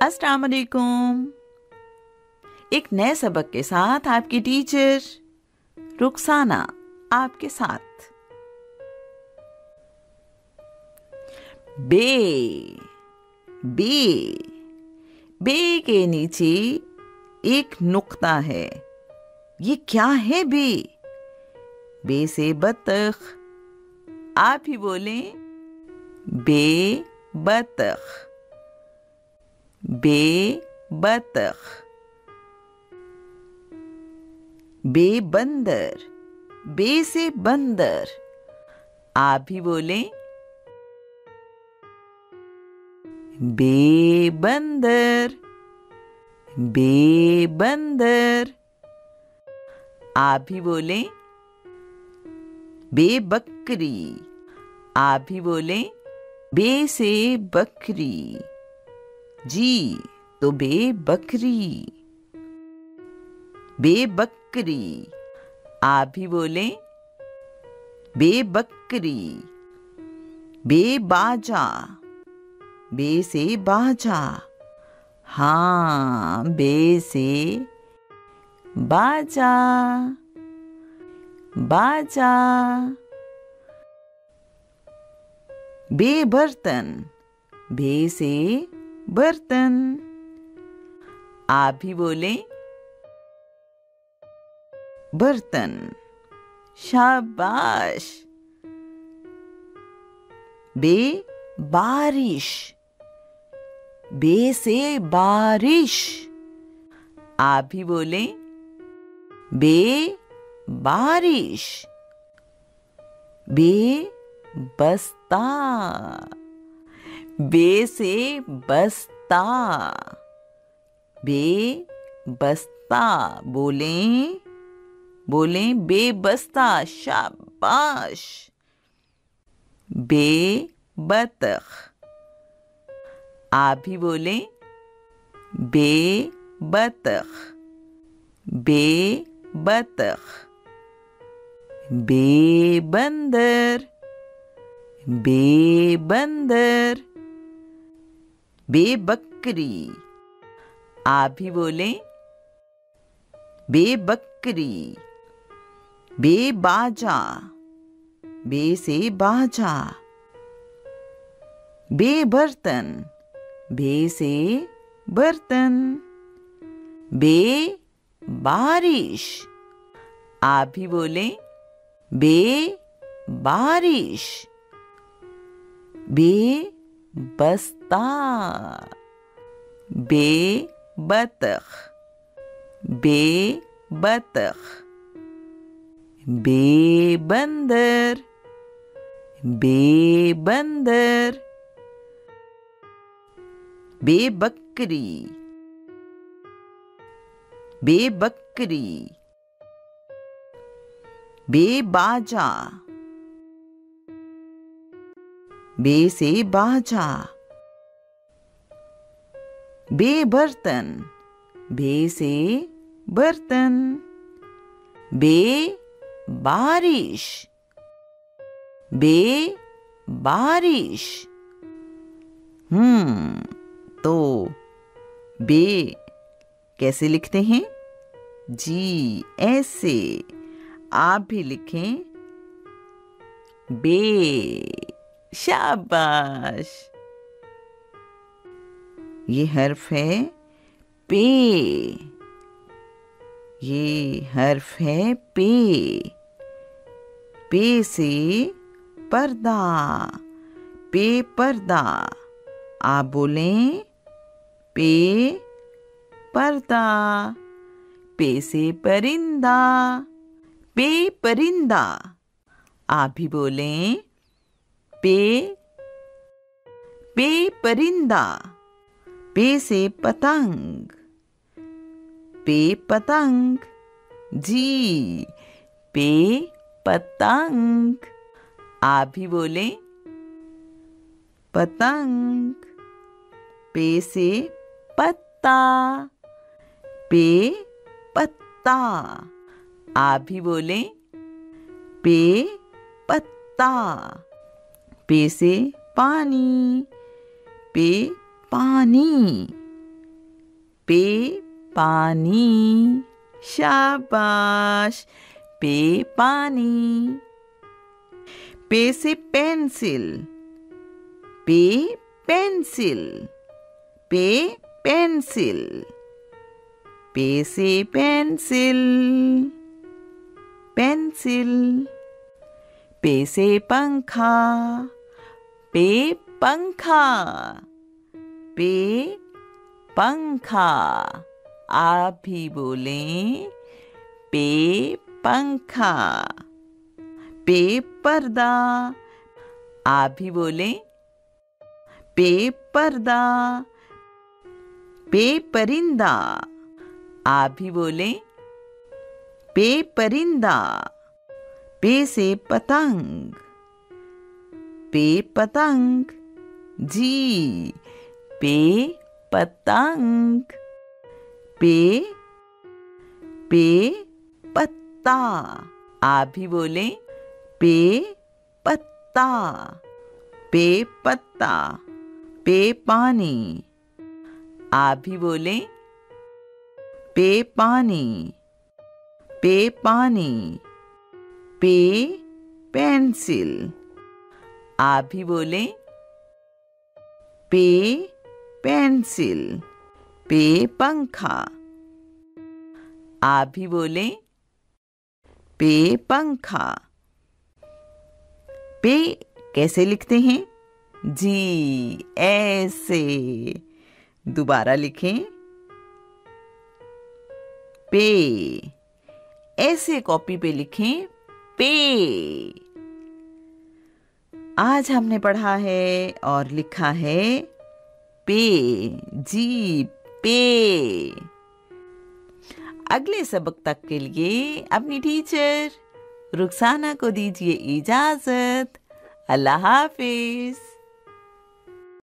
अस्सलाम वालेकुम। एक नए सबक के साथ आपकी टीचर रुखसाना आपके साथ। बे बे बे के नीचे एक नुक्ता है। ये क्या है बे? बे से बतख। आप ही बोलें, बे बतख, बे बतख। बे बंदर, बे से बंदर। आप भी बोलें, बे बंदर, बे बंदर। आप भी बोलें, बे बकरी। आप भी बोलें, बे से बकरी। जी तो बे बकरी, बे बकरी। आप भी बोलें, बे बकरी। बे बाजा, बे से बाजा। हाँ, बे से बाजा, बाजा। बे बर्तन, बे से बर्तन। आप भी बोलें, बर्तन। शाबाश। बे बारिश, बे से बारिश। आप भी बोलें, बे बारिश। बे बस्ता, बे से बस्ता, बे बस्ता। बोलें, बोलें, बेबस्ता। शाबाश। बे बतख। आप भी बोलें, बे बतख, बे बतख। बे बंदर, बे बंदर। बे बकरी। आप भी बोलें, बे बकरी। बे बाजा, बे से बाजा। बे बर्तन, बे से बर्तन। बे बारिश। आप भी बोलें, बे बारिश। बे बस्ता, बे बतख, बे बतख। बे बंदर, बे बंदर। बे बकरी, बे बकरी। बे बाजा, बे से बाजा। बे बर्तन, बे से बर्तन। बे बारिश, बे बारिश। तो बे कैसे लिखते हैं? जी ऐसे। आप भी लिखें, बे। शाबाश। ये हर्फ है पे। ये हर्फ है पे। पे से पर्दा, पे पर्दा। आप बोलें, पे पर्दा। पे से परिंदा, पे परिंदा। आप भी बोलें, पे पे परिंदा। पे से पतंग, पे पतंग। जी पे पतंग। आप भी बोलें, पतंग। पे से पत्ता, पे पत्ता। आप भी बोलें, पे पत्ता। पे से पानी, पे पानी। पे पानी, शाबाश, पे पानी। पे से पेंसिल, पे पेंसिल, पे पेंसिल, पे से पेंसिल, पेंसिल। पे से पंखा, पे पंखा, पे पंखा। आप भी बोलें पे पंखा। पे पर्दा, आप भी बोलें पे पर्दा। पे परिंदा, आप भी बोलें पे परिंदा। पे से पतंग, पे पतंग, जी, पे पतंग। पे पे पत्ता, आप भी बोलें पे पत्ता। पे पत्ता। पे पानी, आप भी बोलें पे पानी। पे पानी। पे पेंसिल, आप भी बोलें पे पेंसिल। पे पंखा, आप भी बोलें पे पंखा। पे कैसे लिखते हैं? जी, ऐसे। दोबारा लिखें पे। ऐसे कॉपी पे लिखें पे। आज हमने पढ़ा है और लिखा है पे, जी, पे। अगले सबक तक के लिए अपनी टीचर रुखसाना को दीजिए इजाजत। अल्लाह हाफिज।